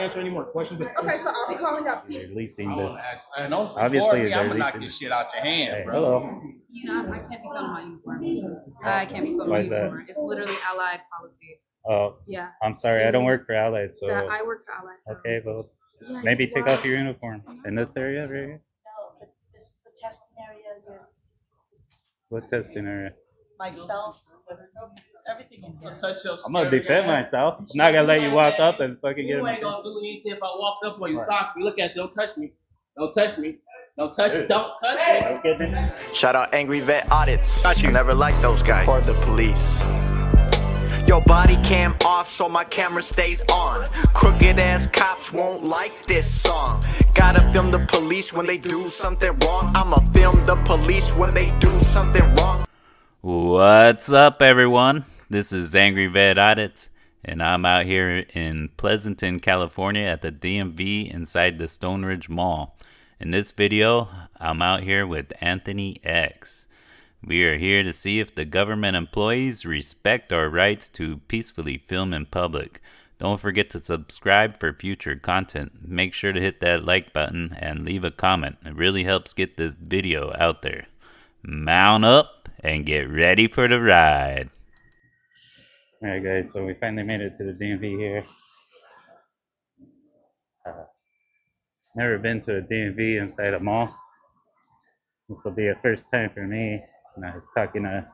Answer any more questions. Okay, so I'll be calling up Pete. Releasing this. Obviously, I'm gonna knock this shit out your hand, Hey, bro. hello. You know, I can't be filming my uniform. I can't be filming my uniform. It's literally Allied policy. Oh, yeah. I'm sorry. I don't work for Allied, so. Yeah, I work for Allied. Okay, well, yeah, maybe take off your uniform in this area right here. No, but this is the testing area here. What testing area? Myself, with everything in here. I'm gonna defend myself. I'm not gonna let you walk up and fucking get him. You ain't gonna do anything if I walk up on you, sock me. Look at you. Don't touch me. Don't touch me. Don't touch me. Don't touch me. Shout out Angry Vet Audits. I never liked those guys. Or the police. Yo, body cam off so my camera stays on. Crooked ass cops won't like this song. Gotta film the police when they do something wrong. I'ma film the police when they do something wrong. What's up, everyone? This is Angry Vet Audits, and I'm out here in Pleasanton, California at the DMV inside the Stoneridge Mall. In this video, I'm out here with Anthony X. We are here to see if the government employees respect our rights to peacefully film in public. Don't forget to subscribe for future content. Make sure to hit that like button and leave a comment. It really helps get this video out there. Mount up and get ready for the ride. Alright guys, so we finally made it to the DMV here. Never been to a DMV inside a mall. This will be a first time for me. And I was talking to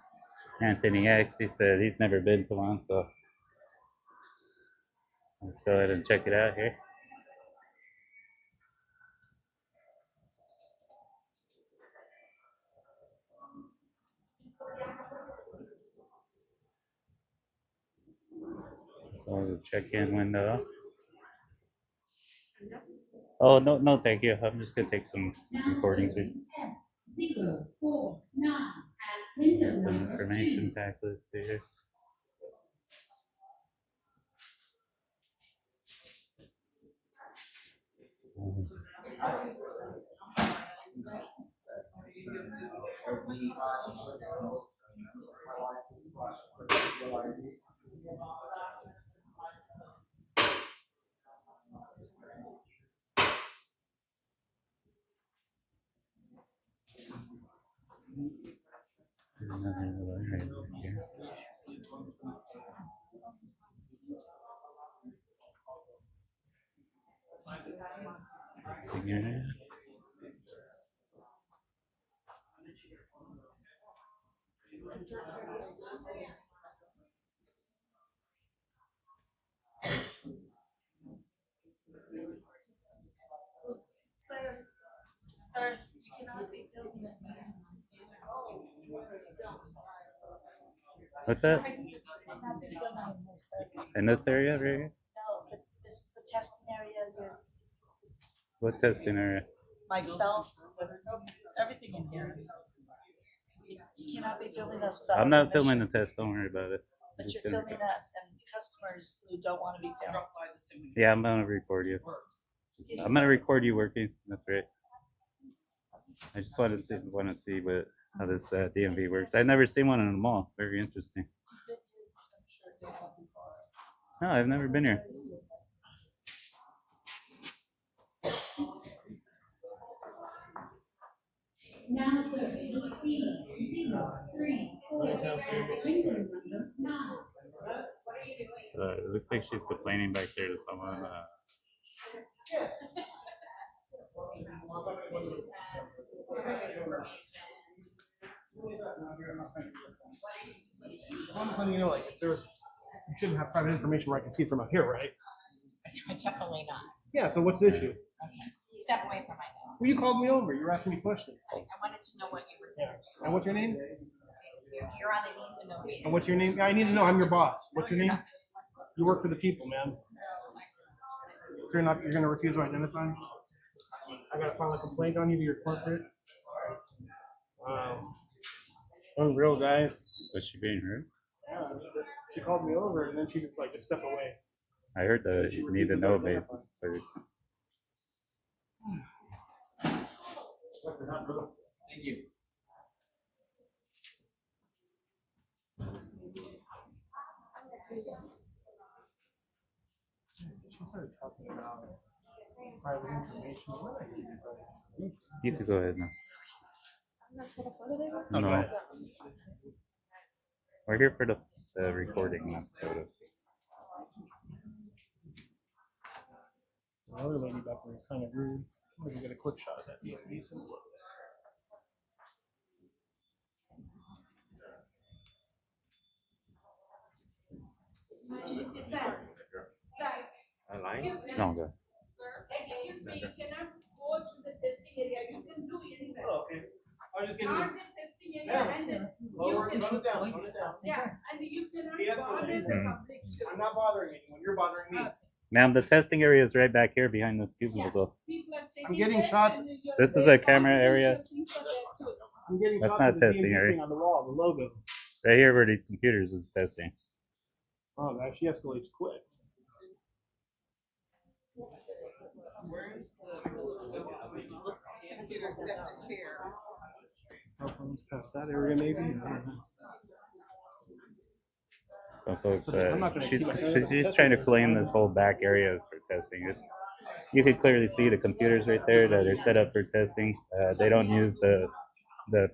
Anthony X. He said he's never been to one, so let's go ahead and check it out here. So the check-in window. Oh no, thank you. I'm just gonna take some recordings. Some information packets here. Sir, you cannot be filming. What's that? You cannot be filming anymore, sir. In this area right here? No, but this is the testing area here. What testing area? Myself, with everything in here. You cannot be filming us without I'm not permission. filming the test, don't worry about it. But you're filming us and customers who don't want to be filmed. Yeah, I'm gonna record you. Excuse I'm me. gonna record you working. That's right. I just want to see how this DMV works. I've never seen one in a mall. Very interesting. No, I've never been here. Now, sir, B 03 So it looks like she's complaining back there to someone. I'm just letting you know, like, if there's, you shouldn't have private information where I can see from out here, right? Definitely not. Yeah. So what's the issue? Okay. Step away from my desk. Well, you called me over. You were asking me questions. I wanted to know what you were Yeah. doing. And what's your name? You're on a need to know basis. And what's your name? Yeah, I need to know. I'm your boss. What's your name? You work for the people, man. So you're gonna refuse to identify? I gotta file a complaint on you to your corporate. Wow. Unreal, guys. Was she being heard? Yeah, she called me over and then she was like, just step away. I heard the need to know basis. Thank you. She started talking about private information. What did I do with private information? You could go ahead now. No. We're here for the recording, not the photos. The other lady back there was kind of rude. I'm gonna get a quick shot of that DMV symbol. No, go. Excuse me, you cannot go to the testing area, you can do anywhere. Oh, okay. I was just getting. Not the testing area and you Lower, can, shut it down, shut it down. yeah, and you cannot Yes, bother please. the public too. I'm not bothering anyone. You're bothering me. Ma'am, the testing area is right back here behind this cubicle. People are taking I'm getting tests shots. and you're This is very a camera area. confidential things are there too. I'm getting That's shots not of the testing DMV area. thing on the wall, the logo. Right here where these computers is testing. Oh, gosh, she escalates quick. Cell phones past that area, maybe. I don't know. So folks, I'm not gonna she's keep my- she's trying to claim this whole back area is for testing. You could clearly see the computers right there that are set up for testing. They don't use the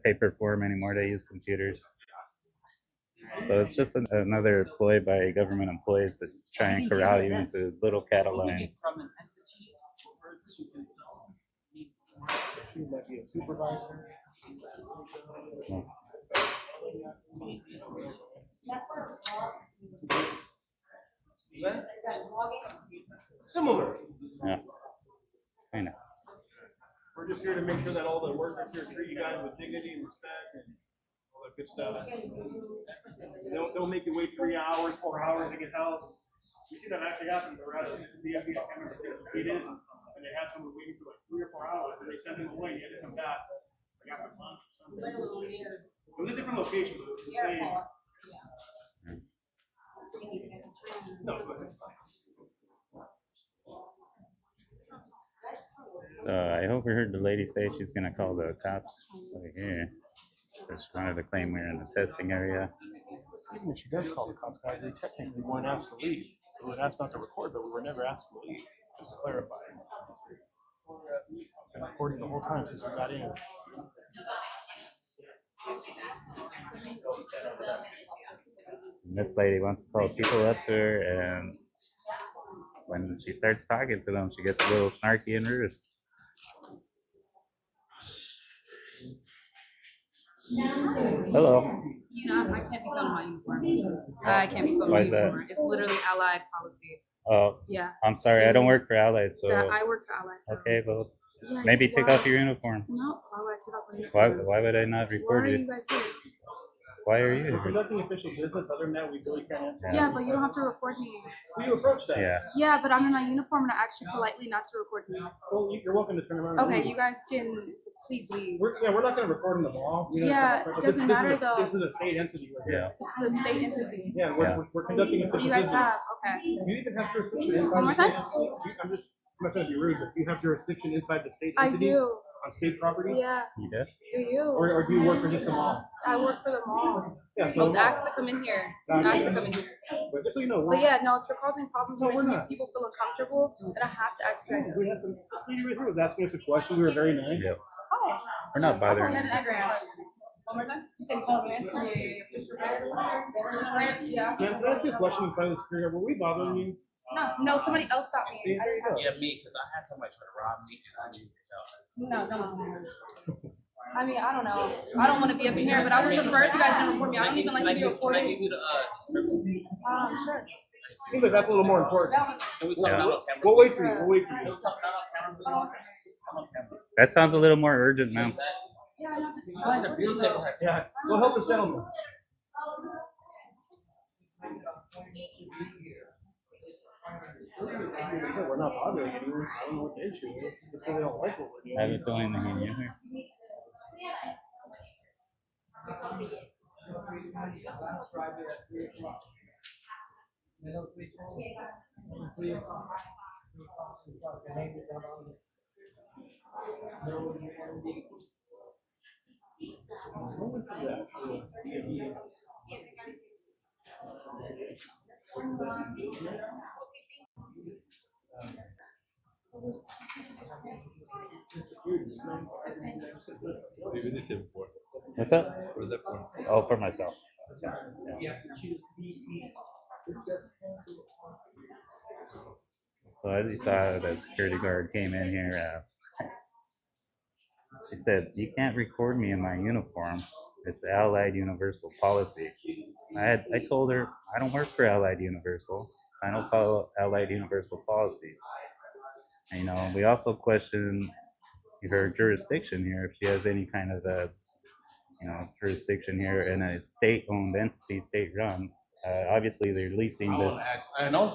paper form anymore. They use computers. So it's just another ploy by government employees to try and corral you into little cattle lines. From an entity or to himself. She might be a supervisor. Similar. Yeah, I know. We're just here to make sure that all the workers here treat you guys with dignity and respect and all that good stuff. Don't make you wait 3 hours, 4 hours to get help. You see that actually happened around the DMV, I can't remember what it is, and they had someone waiting for like 3 or 4 hours, and they sent them away, and he had to come back, like after lunch or something. It was a different location, but it was the same. No, go ahead. So I overheard the lady say she's gonna call the cops over here. But she wanted to claim we're in the testing area. Even if she does call the cops, guys, we technically weren't asked to leave. We were asked not to record, but we were never asked to leave, just to clarify. Been recording the whole time since we got in. And this lady wants to call people up to her, and when she starts talking to them, she gets a little snarky and rude. Hello. You know, I can't be found in my uniform. I can't be found in Why my is that? uniform. It's literally allied policy. Oh, Yeah. I'm sorry, I don't work for Allied, so Yeah, I work for allied. okay, well, Yeah, maybe take why- off your uniform. No, why would I take off my Why uniform? why would I not Why record are you you? guys here? Why are you We're here? conducting official business, other than that, we really can't answer. Yeah, but you don't have to record me. Will you approach that? Yeah. Yeah, but I'm in my uniform and I asked you politely not to record me. Well, you're welcome to turn around. and Okay, leave. you guys can please leave. We're not gonna record in the mall. We don't Yeah, have to- it this- doesn't this is matter, a- though. This is a state entity right here. Yeah. This is a state entity. Yeah, we're, Yeah. we're conducting What official do you guys business. have? Okay. You even have jurisdiction inside One the more state time? entity. I'm not trying to be rude, but you have jurisdiction inside the state I entity? do. On state property? Yeah. You did? Do you? Or do you work for just the mall? I work for the mall. Yeah, I so. was asked to come in here. I was asked to come in here. But just so you know, But yeah, no, if you're causing problems No, or we're making not. people feel uncomfortable, then I have to ask you guys. we had some, this lady right here was asking us a question. We were very nice. Yeah. We're not bothering you. One more time? You said call an answer? Yeah. Can I ask you a question in front of the screen? Were we bothering you? No, somebody else stopped me. I didn't know. Yeah, me, because I had somebody try to rob me and I needed to tell. No, don't. I mean, I don't know. I don't want to be up in here, but I would prefer if you guys didn't record me. I don't even like to be Can I recorded. give you the description? Sure. Seems like that's a little more important. Can we talk Yeah. not on camera? We'll wait for you. We'll wait for Can you. we talk not on camera, please? I'm on camera. That sounds a little more urgent, ma'am. Is that- Yeah, I know. You guys are beautiful. Yeah, we'll help this gentleman. We're not bothering anyone. I don't know what the issue is. Just they don't like what we're doing. I haven't done anything in here. What's up? What is that for? Oh, for myself. Yeah. So as you saw, the security guard came in here. She said, "You can't record me in my uniform. It's Allied Universal policy." I told her, I don't work for Allied Universal. I don't follow Allied Universal policies. And, you know, we also question her jurisdiction here, if she has any kind of a, you know, jurisdiction here in a state-owned entity, state-run. Obviously, they're leasing this.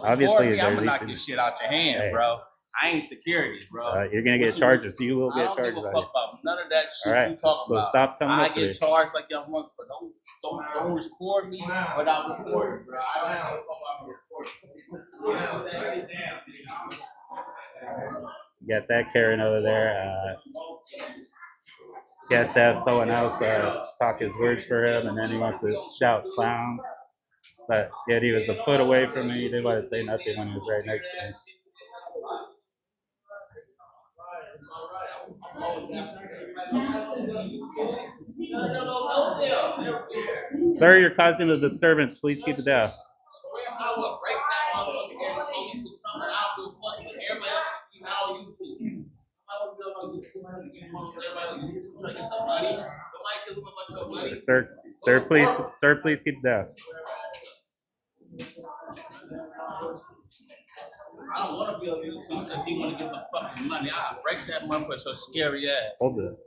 Obviously, I'm gonna knock this shit out your hand, Hey. bro. I ain't security, bro. You're gonna get charges. You will I get don't charges. give a on fuck you. about none of that shit All right, you talking so about. stop coming I up to get me. charged like y'all want, but don't record me without recording, bro. I don't give a fuck about recording. Got that Karen over there. He has to have someone else talk his words for him, and then he wants to shout clowns. But yet he was a foot away from me. He didn't want to say nothing when he was right next to me. Sir, you're causing a disturbance. Please keep it down. I will break that motherfucker and the police will come and I will fuck with everybody else be now on YouTube. I would be on YouTube to get everybody on YouTube trying to get some money. Nobody cares about your money. Sir, please keep it down. I don't want to be on YouTube because he want to get some fucking money. I'll break that motherfucker so scary ass. Hold this.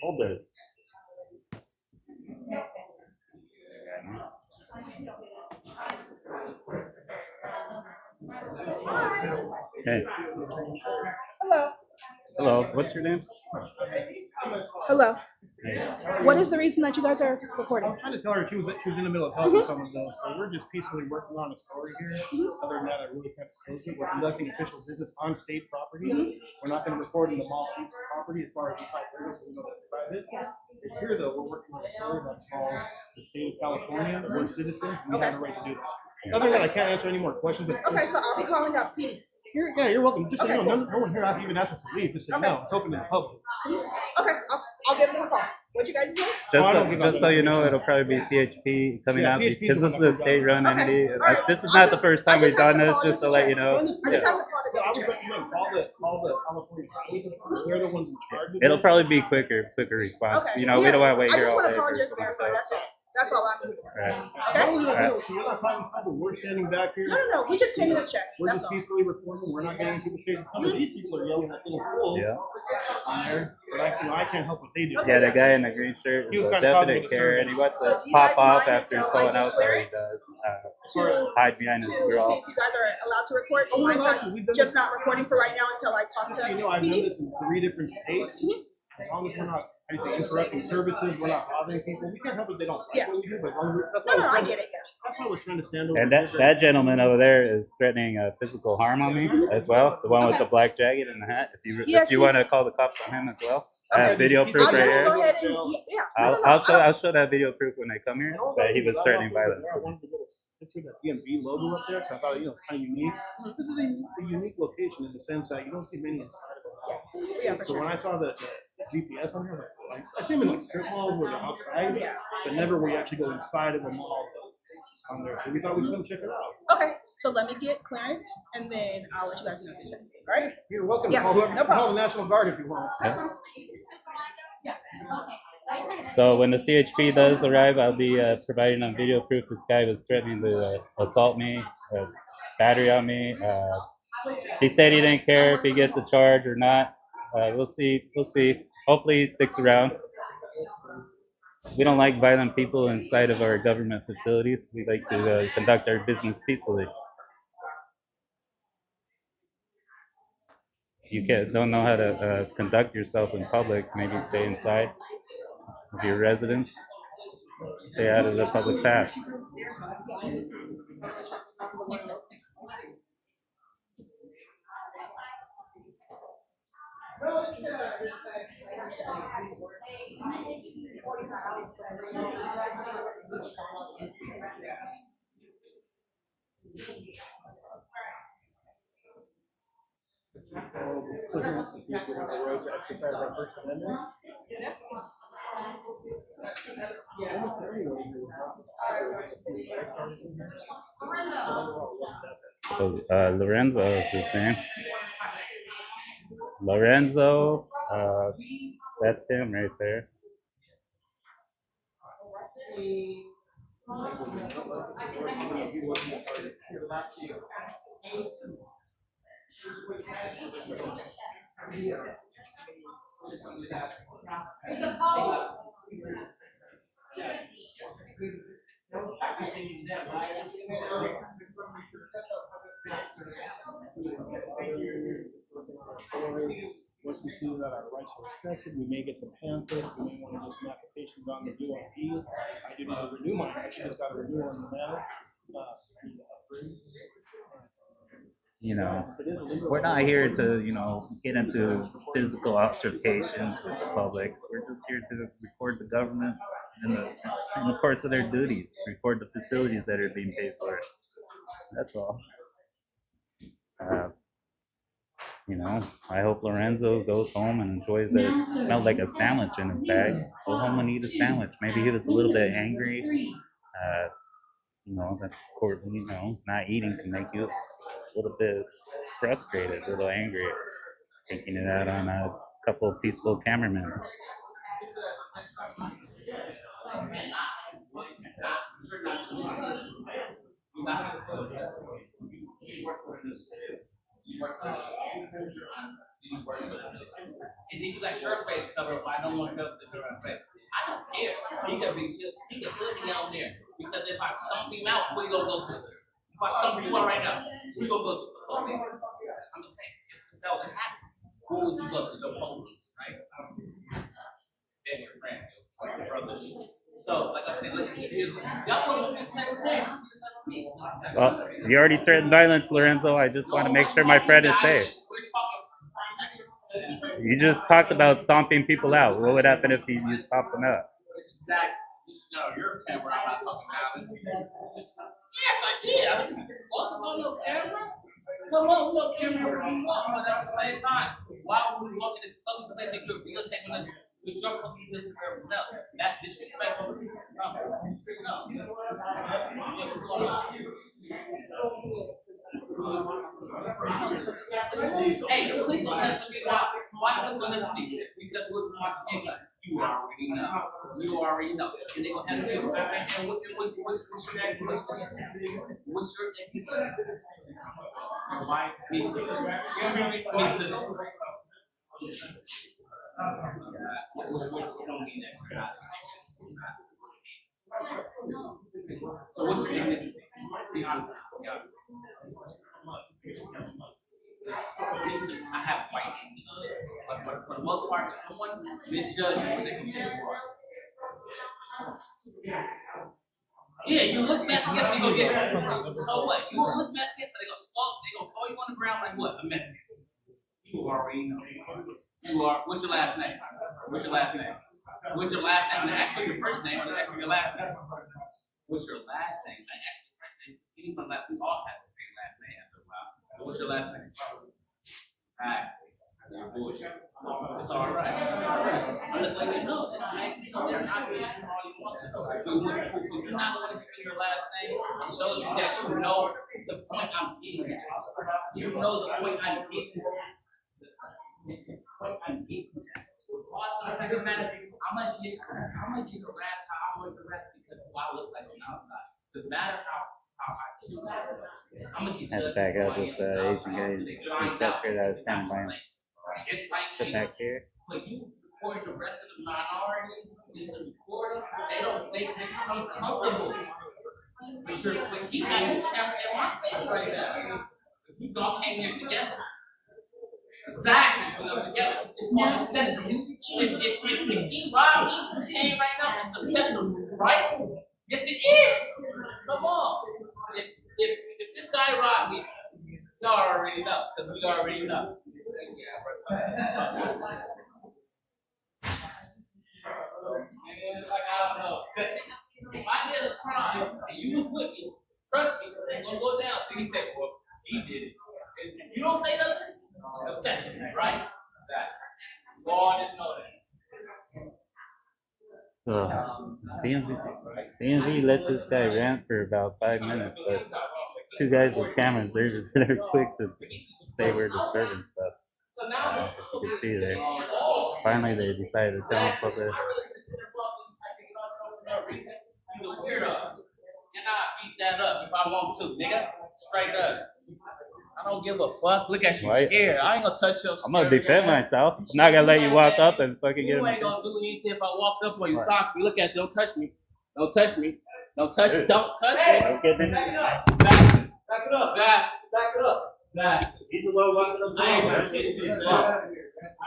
Hold this. Hey. Hello. Hello. What's your name? Hello. Hey. What is the reason that you guys are recording? I was trying to tell her she was in the middle of helping someone though, so we're just peacefully working on a story here. Other than that, I really can't disclose it. We're conducting official business on state property. We're not going to record in the mall property as far as the site goes, so we know that's private. Here though, we're working on a story that's called the state of California. We're citizens. We have a right to do that. Other than that, I can't answer any more questions. But Okay, so I'll be calling out PD. You're welcome. Just so Okay, you know, cool. no one here has even asked us to leave. Just so you know, it's open to the public. Okay, I'll give them a call. What you guys do? Just so you know, it'll probably be CHP coming out CHP because is this the is a one that state-run Okay. entity. All right. This is I'll not the just- first I time just we've have done to this, call just to just let to you know. I just have to call to I double would check. recommend call the California highway. They're the ones in charge of It'll it. probably be quicker response. Okay. You know, we don't want to wait I here just all want day. to call for and just something verify. like that. That's all I'm looking for. Right. As long as you're not causing trouble, we're standing back here. No. We just came in to check. We're That's just all. peacefully recording. We're not getting people straight. Some of these people are yelling like little fools Yeah. on there, but I can't help what they do. Okay. Yeah, the guy in the green shirt He is was a kinda causing definite a Karen. He wants So to do you guys pop off mind after until I someone get else already clearance does. to Hide behind his see if girl. you guys are allowed to record? Oh, You mind guys we've done just this. not recording for right now until I talk to Just so you know, I've done PD? this in 3 different states. As long as we're not, how do you say, interrupting services, we're not bothering people. We can't help it they don't like Yeah. what we do, but as long as that's why No, I was I trying get to, it. Yeah. that's why I was trying to stand over. And here. that gentleman over there is threatening physical harm on me as well. The one with the black jacket and the hat. If you want to call the cops on him as well, I have Okay. video proof I'll right just here. go ahead and yeah. I'll show that video proof when they come here. That he was threatening violence. I wanted to get a picture of that DMV logo up there because I thought, it's kind of unique. This is a unique location in the sense that you don't see many inside of it. Yeah, for So sure. when I saw the GPS on here, I was like, I see them in like strip malls where they're outside, Yeah. but never where you actually go inside of a mall on there. So we thought we'd come check it out. Okay. So let me get clearance and then I'll let you guys know what they say. All right? You're welcome Yeah, to call, no call problem. the National Guard if you want. So when the CHP does arrive, I'll be providing them video proof. This guy was threatening to assault me, battery on me. He said he didn't care if he gets a charge or not. We'll see. We'll see. Hopefully he sticks around. We don't like violent people inside of our government facilities. We like to conduct our business peacefully. You don't know how to conduct yourself in public, maybe stay inside of your residence. Stay out of the public path. Who wants to see if we have a right to exercise our First Amendment? Lorenzo is his name. Lorenzo, that's him right there. Once we see that our rights are respected, we may get some pamphlets, we may want to do some applications on the DMV. I didn't have to renew mine, I should have got a renewal in the mail. You know, we're not here to, you know, get into physical altercations with the public. We're just here to record the government in the course of their duties, record the facilities that are being paid for. That's all. You know, I hope Lorenzo goes home and enjoys it. It smelled like a sandwich in his bag. Go home and eat a sandwich. Maybe he was a little bit angry. You know, that's of course, you know, not eating can make you a little bit frustrated, a little angry. Taking it out on a couple of peaceful cameramen. And then you got your face covered by no one else to cover your face. I don't care. He can be chill. He can put me out there. Because if I stomp him out, where you gonna go to? If I stomp you out right now, where you gonna go to? The police. I'm just saying, if that was happening, who would you go to? The police, right? That's your friend, your brother. So, like I said, look at you. Y'all supposed to be the type of thing. Me. Well, you already threatened violence, Lorenzo. I just want to make sure my friend is safe. You just talked about stomping people out. What would happen if you stomped them out? Exactly. No, you're a camera. I'm not talking violence. Yes, I did. I didn't fuck on your camera. Come on, no camera. But at the same time, why would we walk in this public place and you're videotaping us with your public place and everyone else? That's disrespectful. Hey, the police don't listen to me. Why the police don't listen to me? Because we're from Martinique. You already know. You already know. And they're going to ask me, what's your name? What's your name? Why? Me too. Me too. We don't need that. So what's your name? Be honest. Yeah. I have white name, but for the most part, if someone misjudges you, they can say you are. Yeah, you look Mexican, so you gonna get it. So what? You gonna look Mexican, so they gonna stalk, they gonna throw you on the ground like what? A Mexican. You already know. You are. What's your last name? What's your last name? What's your last name? I'm gonna ask you your first name. I'm gonna ask you your last name. What's your last name? I ask you your first name. Anyone that we all have the same last name after a while. So what's your last name? Alright. Bullshit. It's alright. I'm just letting you know that they're not being all you want to. If you're not going to give me your last name, it shows you that you know the point I'm getting at. You know the point I'm getting at. The point I'm getting at. Also, I'm gonna get harassed how I want to harass because of what I look like on the outside. No matter how I choose myself, I'm gonna get judged. Back up this Asian guy. Some frustrated that I was standing by him. It's like Sit back here. when you record the rest of the minority, just the recorder, they become comfortable. But he got his camera in my face right now. You all came here together. Exactly, so they're together. It's called accessory. If he robbed me, came right now, it's accessory, right? Yes, it is. Come on. If this guy robbed me, y'all already know, because we already know. Like, I don't know. If I did a crime and you was with me, trust me, it's gonna go down till he said, well, he did it. If you don't say nothing, it's a Right? God didn't know that. So DMV let this guy rant for about 5 minutes, but two guys with cameras, they're quick to say we're disturbing stuff. As you can see there. Finally, they decided to tell him something. He's a weirdo. And I beat that up if I want to, nigga. Straight up. I don't give a fuck. Look at you scared. I ain't gonna touch your I'm gonna defend myself. I'm not gonna let you walk up and fucking get him. You ain't gonna do anything if I walked up on you. Sock me. Look at you. Don't touch me. Don't touch me. Don't touch me. Don't touch me. Okay, Back it up. Back it up. Zach. He's the one walking up. I ain't gonna shit to you.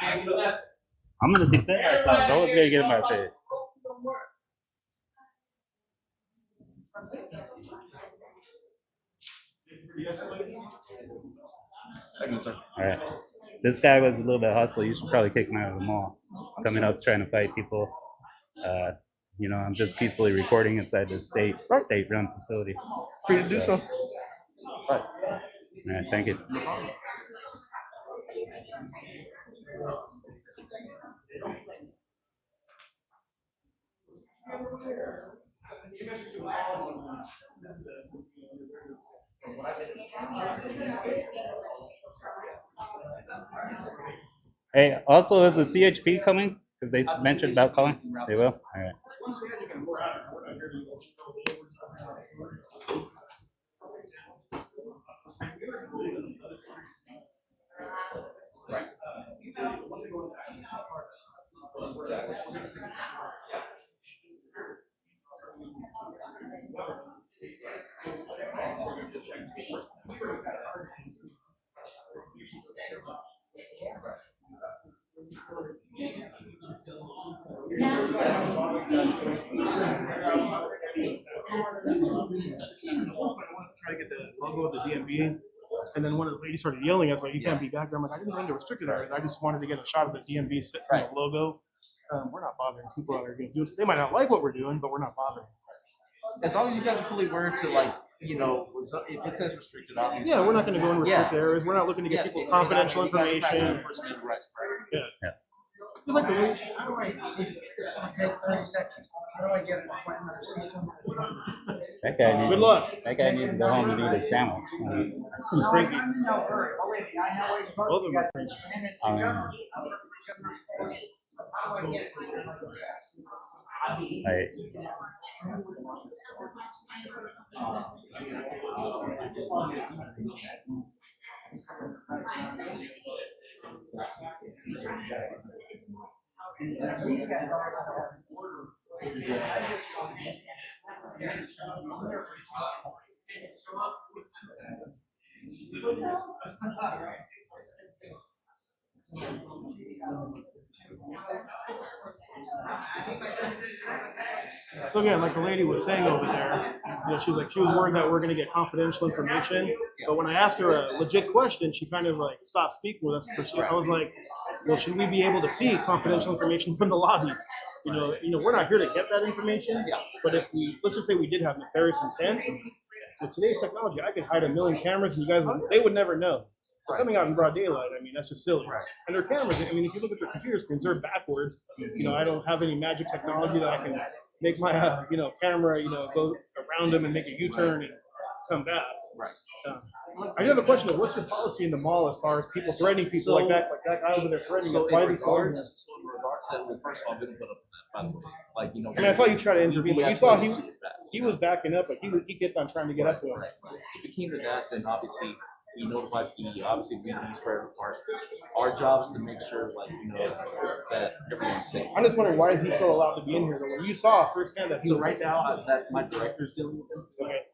I ain't gonna that. I'm gonna defend myself. No one's gonna get in my face. Alright. This guy was a little bit hostile. You should probably kick him out of the mall. He's coming up trying to fight people. You know, I'm just peacefully recording inside the state-run facility. Free to do so. Alright, thank you. Hey, also, is the CHP coming? Because they mentioned about calling. They will? All right. Try to get the logo of the DMV, and then one of the ladies started yelling at us like, "You can't be back there." I'm like, "I didn't know they restricted areas. I just wanted to get a shot of the DMV logo." We're not bothering people that are going to do it. They might not like what we're doing, but we're not bothering. As long as you guys are fully aware to, like, you know, if it says restricted, obviously. Yeah, we're not going to go in restricted areas. We're not looking to get people's confidential information. Yeah. Just like the How do I see, this will take 30 seconds. How do I get an appointment or see someone? That guy needs, Good luck. That guy needs to go home and eat a sandwich. He's cranky. Both of them are cranky. Right. So again, like the lady was saying over there, you know, she was worried that we're going to get confidential information. But when I asked her a legit question, she kind of like stopped speaking with us. So I was like, well, should we be able to see confidential information from the lobby? You know, we're not here to get that information. But if let's just say we did have nefarious intent, with today's technology, I could hide 1 million cameras and they would never know. They're coming out in broad daylight. I mean, that's just silly. Right. And their cameras, I mean, if you look at their computer screens, they're backwards. You know, I don't have any magic technology that I can make my, camera, go around them and make a U-turn and come back. Right. I do have a question though. What's your policy in the mall as far as people threatening people like that guy over there threatening us? Why is he so angry? So in regards to, well, first of all, I didn't put up that, by the way. Like, you know. I mean, I saw you try to intervene, but you saw he was backing up, but he kept on trying to get up to him. If it came to that, then obviously we notified the obviously we need spread apart. Our job is to make sure, like, you know, that everyone's safe. I'm just wondering, why is he still allowed to be in here? You saw firsthand that he was right now that my director's dealing with this,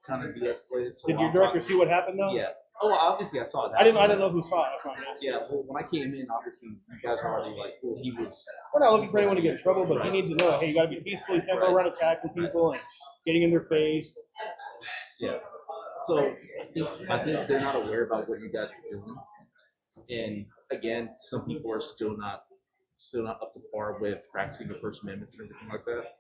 kind of de-escalated. So did your director see what happened though? Yeah. Oh, obviously I saw that. I didn't know who saw it. Yeah. Well, when I came in, obviously you guys were already like, well, he was. We're not looking for anyone to get in trouble, but he needs to know, hey, you got to be peaceful. You can't go around attacking people and getting in their face. Yeah. So I think they're not aware about what you guys are doing, and again, some people are still not up to par with practicing the First Amendments and everything like that,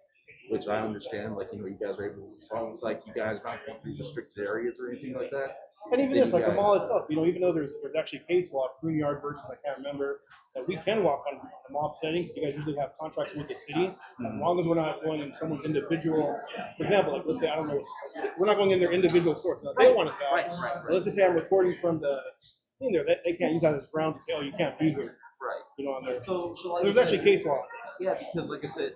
which I understand. Like, you know, you guys are able to, as long as like you guys are not going through restricted areas or anything like that, And even Did this, you like the guys- mall itself, actually case law, Green Yard versus I can't remember, that we can walk on the mall setting. You guys usually have contracts with the city, as long as we're not going in someone's individual. For example, like let's say I don't know, we're not going in their individual stores. Now, they want us out. Right. But let's just say I'm recording from the thing there. They can't use that as ground to say, oh, you can't be here. Right. You know, on there. So like There's I actually said, case law. Yeah, because like I said,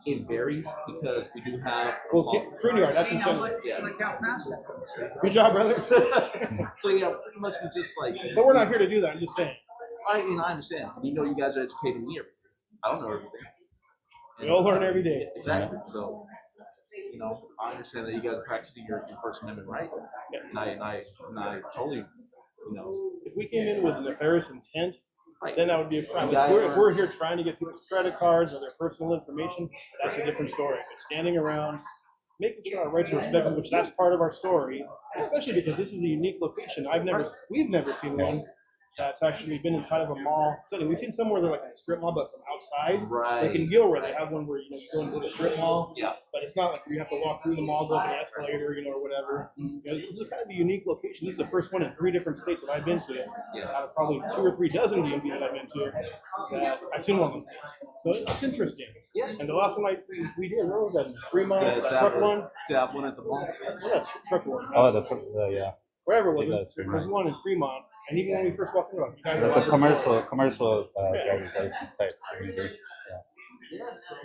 it varies because we do have. Well, Green Yard, that's See, now incentive. look how fast that goes. Good job, brother. So yeah, pretty much we just like. But we're not here to do that. I'm just saying. I understand. You know, you guys are educating me. I don't know everything. We all learn every day. Exactly. So, you know, I understand that you guys are practicing your First Amendment right, and I totally, you know. If we came in with nefarious intent, then that would be a crime. You guys If we're here trying to get people's credit cards or their personal information, that's a different story. But standing around, making sure our rights are respected, which that's part of our story, especially because this is a unique location. We've never seen one that's actually been inside of a mall setting. We've seen somewhere they're like in a strip mall, but from outside. Right. Like in Gilroy, they have one where you go into the strip mall. Yeah. But it's not like you have to walk through the mall, go up an escalator, or whatever. You know, this is kind of a unique location. This is the first one in 3 different states that I've been to. Out of probably 2 or 3 dozen DMV that I've been to, that I've seen one of them. So it's interesting. Yeah. And the last one we did, where was that? Fremont, To that truck have one. To have one at the mall. Yeah, truck one. Oh, yeah. Wherever it Yeah, was, that's there's one in Fremont. And even when we first walked in, like, you guys That's were a commercial driver's license type.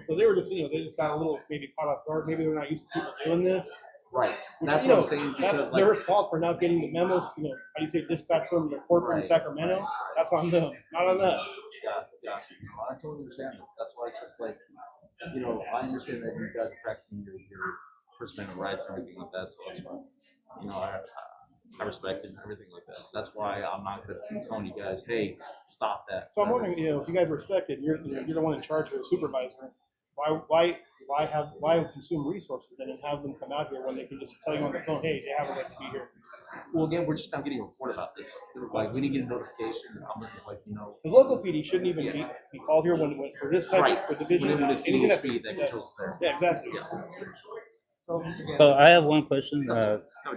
So they were just, they just got a little maybe caught off guard. Maybe they're not used to people doing this. Right. Which, That's what I'm saying. That's Because their fault for not getting the memos. How do you say dispatch from the courtroom in Sacramento? That's on them, not on us. Yeah. I totally understand it. That's why it's just like, I understand that you guys are practicing your First Amendment rights and everything like that. So that's why, I respect it and everything like that. That's why I'm not going to be telling you guys, hey, stop that. So I'm wondering, if you guys respect it, you're the one in charge, you're a supervisor. Why consume resources then and have them come out here when they can just tell you on the phone, hey, they have a right to be here? Well, again, we're just not getting a report about this. Like, we didn't get a notification. I'm like, The local PD shouldn't even be called here when for this type of division. When it's anything that's- CHP that controls there. Yeah, exactly. So I have one question.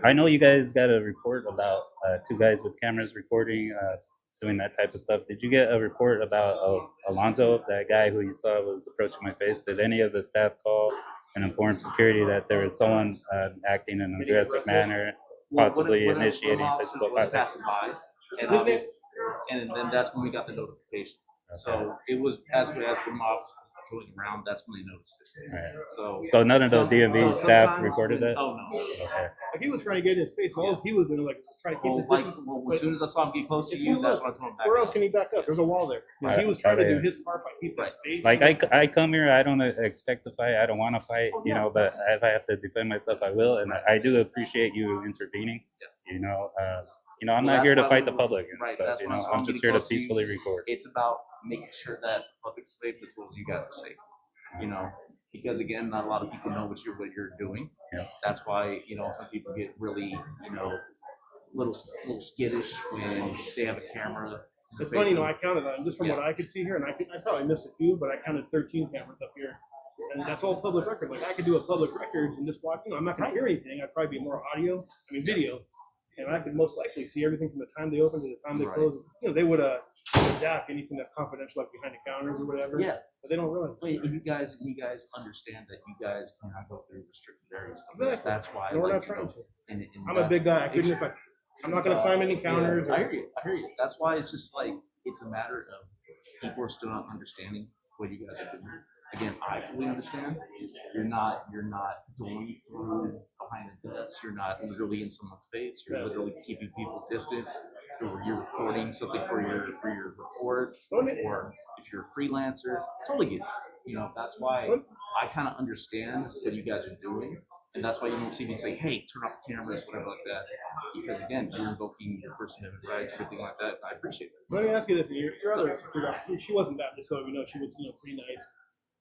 I know you guys got a report about 2 guys with cameras recording, doing that type of stuff. Did you get a report about Alonzo, that guy who you saw was approaching my face? Did any of the staff call and inform security that there was someone acting in an aggressive manner, possibly initiating physical contact? Passing by, and then that's when we got the notification. So it was as the mob was patrolling around, that's when they noticed it. Right. So none of the DMV staff reported that? Oh no. Okay. Like he was trying to get in his face, all he was doing trying to keep the distance. As soon as I saw him get close to you, that's when I told him back. Where else can he back up? There's a wall there. He was trying to do his part by keeping his space. Like I come here, I don't expect to fight. I don't want to fight, but if I have to defend myself, I will. And I do appreciate you intervening. I'm not here to fight the public and stuff. I'm just here to peacefully record. It's about making sure that the public's safe as well as you guys are safe. Because again, not a lot of people know what you're doing. Yeah. That's why some people get really little skittish when they have a camera. It's funny, I counted on just from what I could see here, and I probably missed a few, but I counted 13 cameras up here, and that's all public record. Like I could do a public records and just watch. I'm not going to hear anything. I'd probably be more video, and I could most likely see everything from the time they open to the time they close. They would adapt anything that's confidential, like behind the counters or whatever. Yeah, but they don't realize. Wait, you guys understand that you guys cannot go through restricted areas. Exactly. That's why. No, we're not trying to. And I'm a big guy. I couldn't if I'm not going to climb any counters. Yeah, I hear you. That's why it's just like it's a matter of people are still not understanding what you guys are doing. Again, I fully understand. You're not going through behind a desk. You're not literally in someone's face. You're literally keeping people distance. You're recording something for your report, or if you're a freelancer, totally get it. That's why I kind of understand what you guys are doing, and that's why you don't see me say, "Hey, turn off the cameras," whatever like that. Because again, you're invoking your First Amendment rights, everything like that. I appreciate it. Let me ask you this: your other security, she wasn't that, just so you know, she was pretty nice.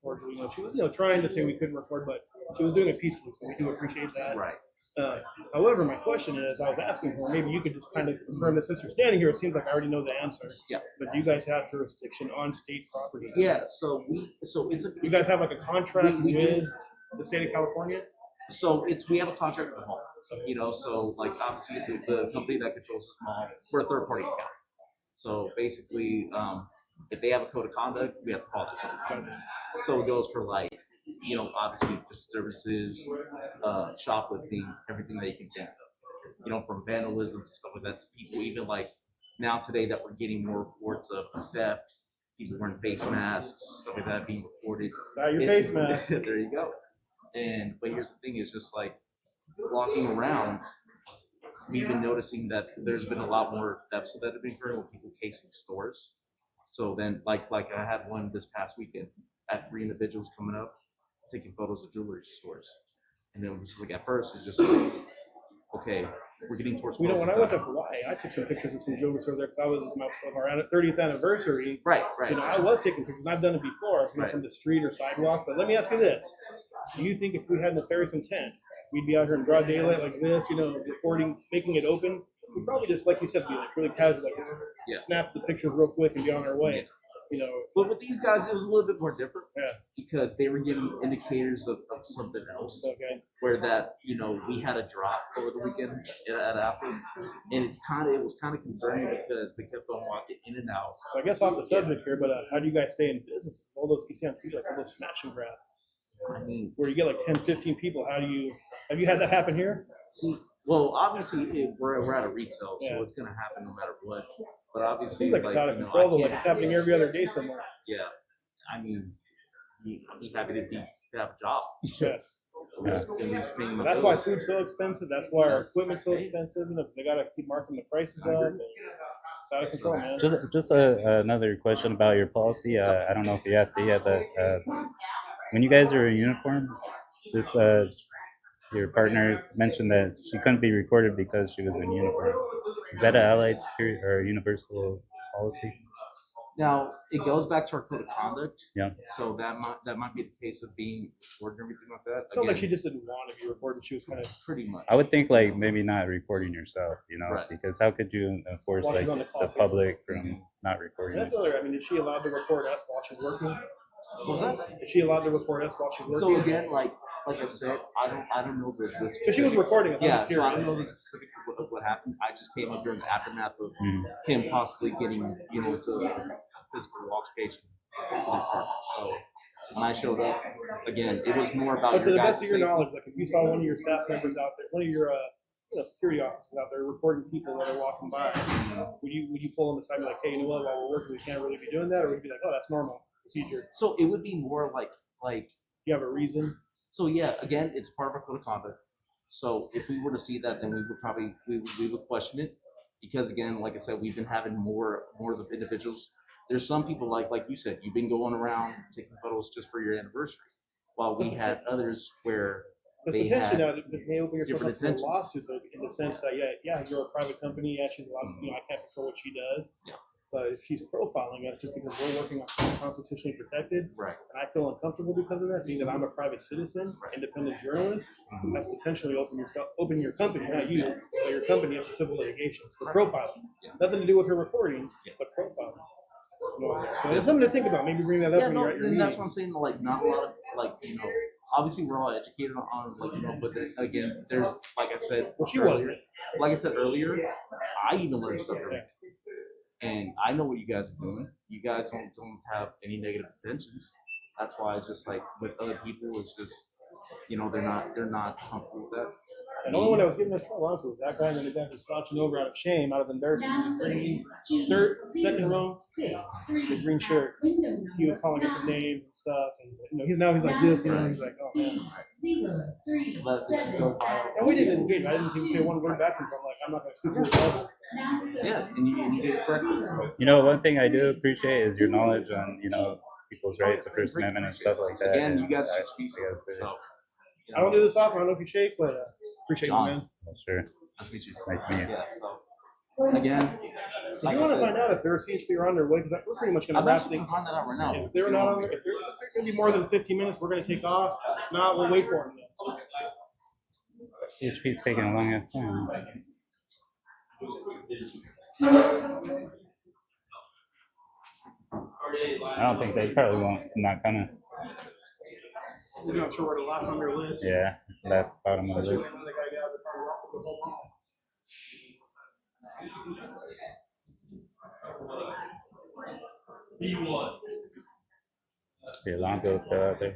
Or she was trying to say we couldn't record, but she was doing it peacefully, so we do appreciate that. Right. However, my question is, I was asking her, maybe you could just kind of confirm that since you're standing here, it seems like I already know the answer. Yeah. But do you guys have jurisdiction on state property? Yeah. You guys have like a contract with the state of California? So we have a contract with the mall. You know, so like obviously the company that controls this mall, we're a third party account. So basically, if they have a code of conduct, we have to follow the code of conduct. So it goes for like, you know, obviously disturbances, shoplifting, everything that you can think of. You know, from vandalism to stuff like that to people, even like now today that we're getting more reports of theft, people wearing face masks, stuff like that being reported. Your face mask. There you go. But here's the thing: is just like walking around, we've been noticing that there's been a lot more thefts that have been occurring with people casing stores. So then, like I had one this past weekend. I had 3 individuals coming up, taking photos of jewelry stores, and then it was just like at first it's just like, okay, we're getting towards. You know, when I went to Hawaii, I took some pictures of some jewelry stores there because I was our 30th anniversary. Right. You know, I was taking pictures. And I've done it before, you know, from the street or sidewalk. But let me ask you this: do you think if we had nefarious intent, we'd be out here in broad daylight like this, you know, recording, making it open? We'd probably just, like you said, be like really casual, like snap the pictures real quick and be on our way. You know, but with these guys, it was a little bit more different. Yeah. Because they were giving indicators of something else. Okay. Where that, you know, we had a drop over the weekend at Apple, and it was kind of concerning because they kept on walking in and out. So I guess off the subject here, but how do you guys stay in business? All those you see on TV, like all those smash and grabs. I mean, where you get like 10, 15 people. Have you had that happen here? See, well, obviously we're at a retail, so it's gonna happen no matter what. But obviously, seems like it's out of control, though. Like it's happening every other day somewhere. Yeah, I mean, I'm just happy to have a job. Yeah. That's why food's so expensive. That's why our equipment's so expensive. You know, they gotta keep marking the prices up. It's out of control, man. Just another question about your policy. I don't know if you asked it yet, but when you guys are in uniform, this your partner mentioned that she couldn't be recorded because she was in uniform. Is that an allied security or universal policy? Now it goes back to our code of conduct. Yeah. So that might be the case of being recorded and everything like that. Sounds like she just didn't want to be recorded. She was kind of pretty much. I would think like maybe not recording yourself, you know, because how could you enforce like the public from not recording? That's other. I mean, is she allowed to record us while she's working? What was that? Is she allowed to record us while she's working? So again, like I said, I don't know the specifics. But she was recording us. Yeah, so I don't know the specifics of what happened. I just came up during the aftermath of him possibly getting, you know, into a physical altercation with his partner. So when I showed up, again, it was more about. But to the best of your knowledge, like if you saw one of your staff members out there, one of your security officers out there recording people that are walking by, would you pull them aside and be like, hey, you know what? While we're working, we can't really be doing that, or would you be like, oh, that's normal procedure? So it would be more like you have a reason. So yeah, again, it's part of our code of conduct. So if we were to see that, then we would probably we would question it, because again, like I said, we've been having more of the individuals. There's some people like you said, you've been going around taking photos just for your anniversary, while we had others where they had now may open yourself up to a intentions. lawsuit in the sense that yeah, you're a private company. Yeah, she's allowed. You know, I can't control what she does. Yeah. But if she's profiling us just because we're working on something constitutionally protected, right, and I feel uncomfortable because of that, being that I'm a private citizen, independent journalist, that's potentially open your company, not you, but your company up to civil litigation for profiling. Nothing to do with her recording, but profiling. So there's something to think about. Maybe bring that up when you're at your meeting. That's what I'm saying. Like, not a lot of obviously we're all educated on but then, again, there's like I said. Well, she wasn't. Like I said earlier, I even learned stuff earlier. And I know what you guys are doing. You guys don't have any negative intentions. That's why it's just like with other people, it's just they're not comfortable with that. And the only one that was giving us trouble, honestly, was that guy, and then the guy who's slouching over out of shame, out of embarrassment. Second row, the green shirt. He was calling us some names and stuff, and he's like this, he's like, oh man. And we didn't engage. I didn't even say one word back to him. I'm like, I'm not going to speak to his level. Yeah, and you did it correctly. One thing I do appreciate is your knowledge on people's rights, the First Amendment, and stuff like that. Again, you guys should speak. I don't do this often. I don't know if you shake, but appreciate John. you, man. Sure. Nice to meet you. Nice to meet you. Yeah. So again, if you want to find out if their CHP are on their way, because we're pretty much going to wrap things. Find that out right now. If they're not on, if they're going to be more than 15 minutes, we're going to take off. If not, we'll wait for them. CHP's taking a long ass time. I don't think they probably won't. Not gonna. We're not sure where the last on their list. Yeah, last bottom of the list. See, Alonzo's still out there.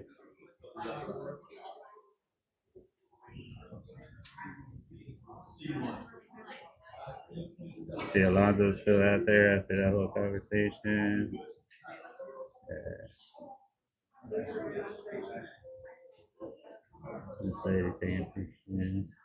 See, Alonzo's still out there after that whole conversation. This lady taking pictures.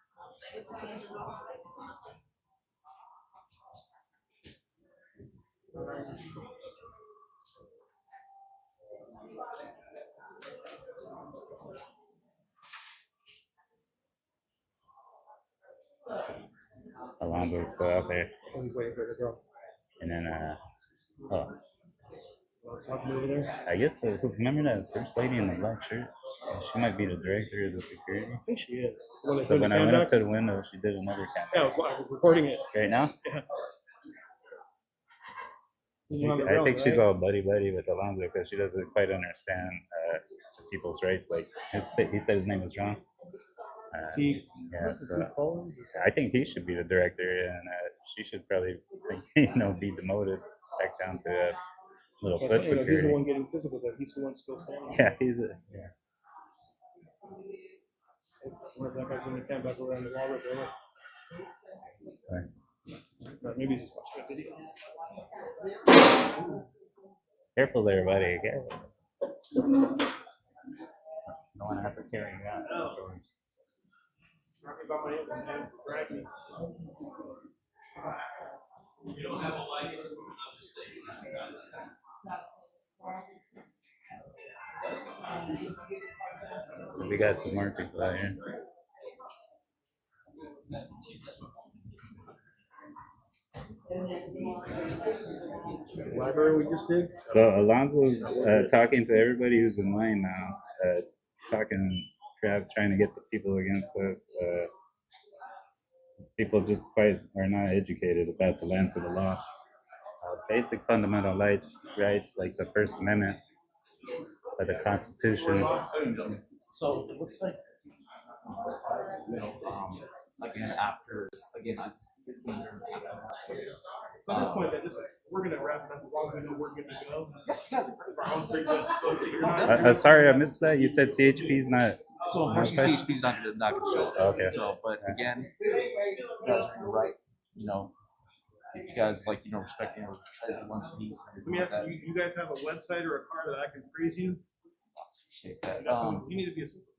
Alonzo's still out there. Oh, he's waiting for the girl. And then, oh, Talking over there. I guess, remember that first lady in the black shirt? She might be the director of the security. I think she is. So when I went up to the window, she did another camera. Yeah, I was recording it. Right now? Yeah. I think she's all buddy-buddy with Alonzo because she doesn't quite understand people's rights. Like, he said his name was John. See, yeah, so I think he should be the director, and she should probably, be demoted back down to little foot security. He's the one getting physical, but he's the one still standing. Yeah, yeah. What if that guy's gonna come back around the wall right there? Or maybe he's just watching a video. Careful there, buddy. Careful. Don't want to have to carry you out. Talking about my ankle, man. Drag me. You don't have a license from another state. So we got some more people out here. Library we just did. So Alonzo's talking to everybody who's in line now, talking crap, trying to get the people against us. These people just quite are not educated about the lands of the law. Basic fundamental rights like the First Amendment of the Constitution. So it looks like, again, after, again, At this point, we're gonna wrap it up as long as we know we're good to go. Sorry, I missed that. You said CHP's not. so unfortunately, CHP's not gonna show up. Okay. So, but again, you guys are right. If you guys respecting everyone's peace. Let me ask you, you guys have a website or a car that I can praise you? Appreciate that. You need to be a supervisor.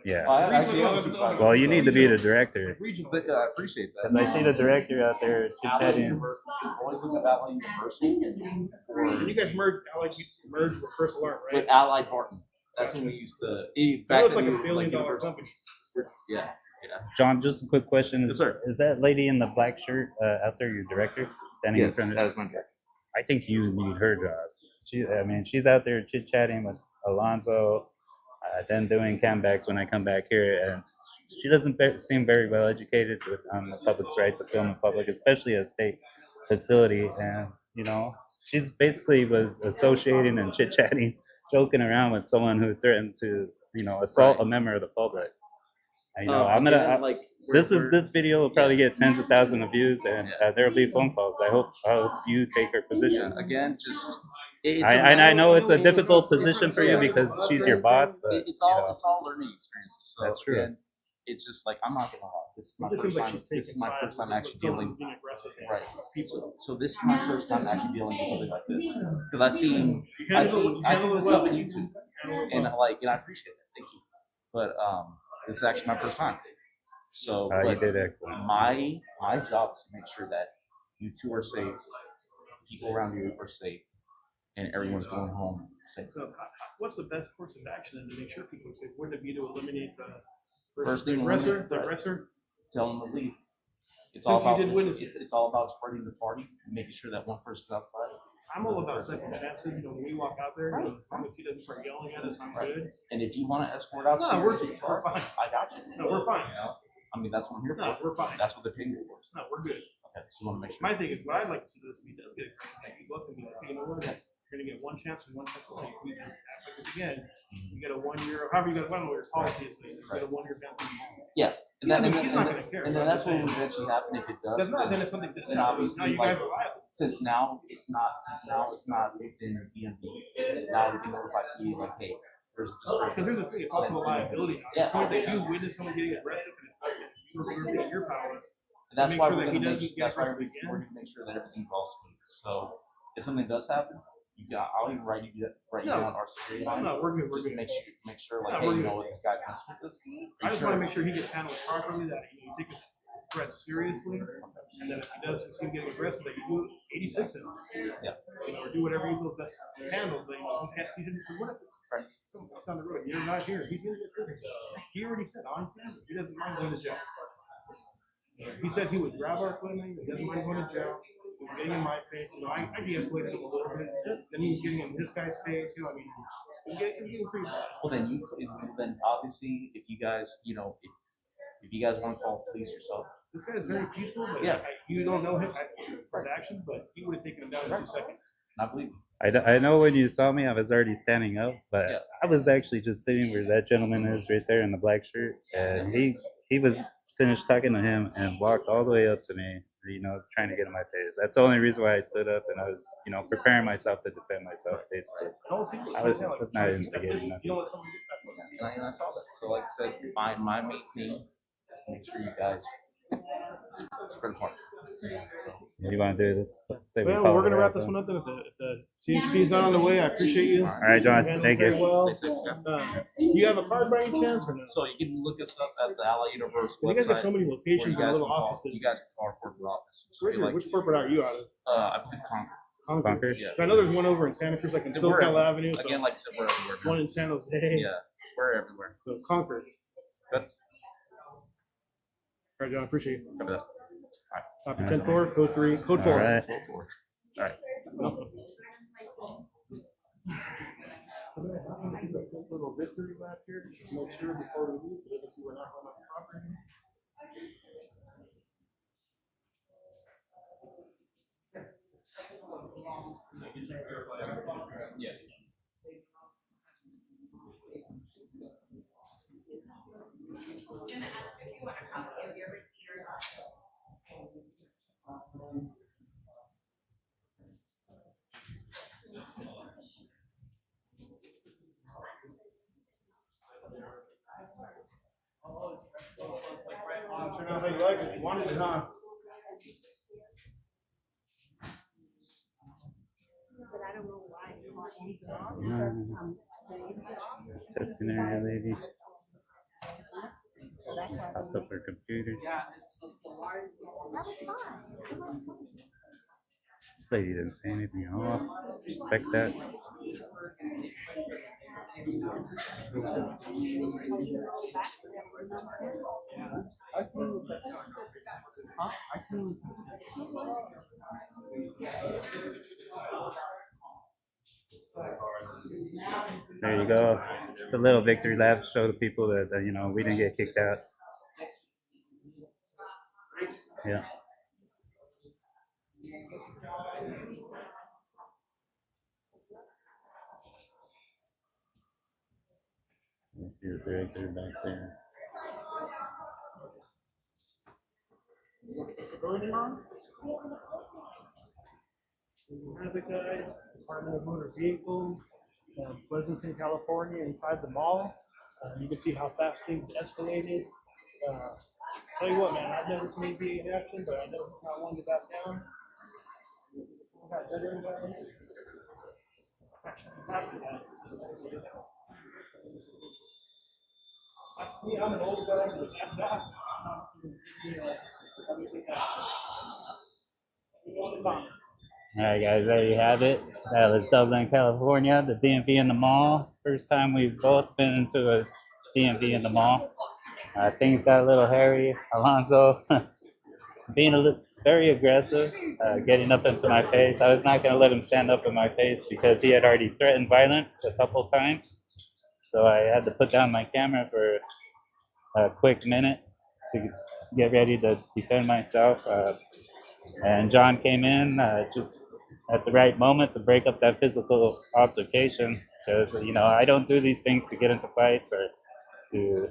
Yeah. I actually am a supervisor. Well, you need to be the director. I appreciate that. Because I see the director out there chit-chatting. Always look at Allied Universal. When you guys merged with First Alarm, right? With Allied Barton. That's when we used to. That was like $1 billion company. Yeah. John, just a quick question. Yes, sir. Is that lady in the black shirt out there your director? Standing in front of that is my director. I think you need her job. She's out there chit-chatting with Alonzo, then doing comebacks when I come back here, and she doesn't seem very well educated on the public's right to film in public, especially a state facility. And she's basically was associating and chit-chatting, joking around with someone who threatened to assault a member of the public. And, this video will probably get tens of thousands of views, and there'll be phone calls. I hope you take her position. Yeah, again, just. I know it's a difficult position for you because she's your boss, but it's all learning experiences. So that's true. Again, it's just like I'm not gonna lie. This is my first time. This is my first time actually dealing. Right. So this is my first time actually dealing with something like this because I see this stuff on YouTube, and I appreciate it. Thank you. But this is actually my first time. So you did excellent. My job is to make sure that you two are safe, people around you are safe, and everyone's going home safe. So what's the best course of action to make sure people are safe? Wouldn't it be to eliminate the aggressor? Tell them to leave. It's all about spreading the party and making sure that one person's outside. I'm all about second chances. When we walk out there, as long as he doesn't start yelling at us, I'm good. And if you want to escort out, we're fine. I got you. No, we're fine. That's what I'm here for. No, we're fine. That's what they're paying for. No, we're good. Okay, so you want to make sure. My thing is, what I'd like to see this be does get you look and be like, what? You're gonna get one chance and one chance only. Because again, you get a 1 year, however you got, I don't know what your policy is, but you get a 1 year penalty. Yeah, and And, that, he's not gonna care. and then that's what will eventually happen if it does. That's not, then it's something that's then obviously, now you guys are liable. since now it's not within DMV. Now we can notify you like, hey, there's because here's the thing, it's also a liability. Yeah. The point that you witness someone getting aggressive and it's not you're your power. And that's make why sure we're that he gonna doesn't get aggressive again. we're gonna make sure that everything's all smooth. So if something does happen, I'll even write you down our security line. No, we're good. We're Just good. make sure like, No, hey, we're you good. know what, this guy's messing with us. I just want to make sure he gets handled properly, that you take his threat seriously, and that if he does seem getting aggressive, that you do 86 in him. Yeah. Or do whatever you feel best to handle, but he can't, he didn't, what if it's something else on the road, you're not here, he's gonna get physical. He already said on camera, he doesn't mind going to jail. He said he would grab our equipment, he doesn't mind going to jail, he was getting in my face, I de-escalated him a little bit, then he was getting in this guy's face, I mean, he was getting pretty bad. Well, then obviously, if you guys, if you guys want to call the police yourself. This guy is very peaceful, but yeah, you don't know his actions, but he would have taken him down in 2 seconds. I believe you. I know when you saw me, I was already standing up, but Yeah. I was actually just sitting where that gentleman is right there in the black shirt, and he was finished talking to him and walked all the way up to me, trying to get in my face. That's the only reason why I stood up, and I was, preparing myself to defend myself, basically. I was not instigating nothing. And I saw that. So like I said, my main thing is to make sure you guys spread apart. You want to do this? Well, we're gonna wrap this one up then. If the CHP is not on the way, I appreciate you. All right, John. Thank you. Well. You have a card by any chance or no? So you can look us up at the Ally Universe website. You guys got so many locations and little offices. You guys call our corporate office. Which corporate are you out of? I believe Concord. Concord? Yeah. I know there's one over in Santa Cruz, like in SoCal Avenue. So again, like I said, we're everywhere. One in San Jose. Yeah, we're everywhere. So Concord. Good. All right, John. Appreciate it. Copy that. Copy 10-4, code 3, code 4. All right. All right. Little victory lap here. Make sure before we leave, so they can see we're not going off property. Yeah. Gonna ask if you want a copy of your receipt or not. Turn out how you like it. You wanted it, huh? But I don't know why. Testing area lady. Popped up her computer. That was fine. This lady didn't say anything at all. Respect that. There you go. Just a little victory lap to show the people that, we didn't get kicked out. Yeah. Let's see the director back there. Disability mom? Traffic guys, Department of Motor Vehicles, Pleasanton, California, inside the mall. You can see how fast things escalated. Tell you what, man, I've never seen ABA in action, but I never got one to back down. Got dead end down. I'm an old guy, but I'm not. All right, guys, there you have it. That was Dublin, California, the DMV in the mall. First time we've both been into a DMV in the mall. Things got a little hairy. Alonzo being very aggressive, getting up into my face. I was not going to let him stand up in my face because he had already threatened violence a couple of times. So I had to put down my camera for a quick minute to get ready to defend myself. And John came in just at the right moment to break up that physical altercation because, I don't do these things to get into fights or to,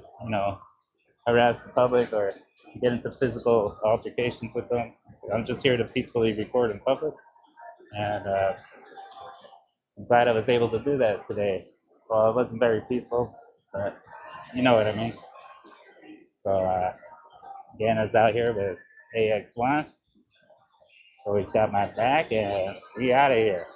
harass the public or get into physical altercations with them. I'm just here to peacefully record in public, and I'm glad I was able to do that today. Well, it wasn't very peaceful, but you know what I mean. So again, I was out here with AX1, so he's got my back, and we out of here.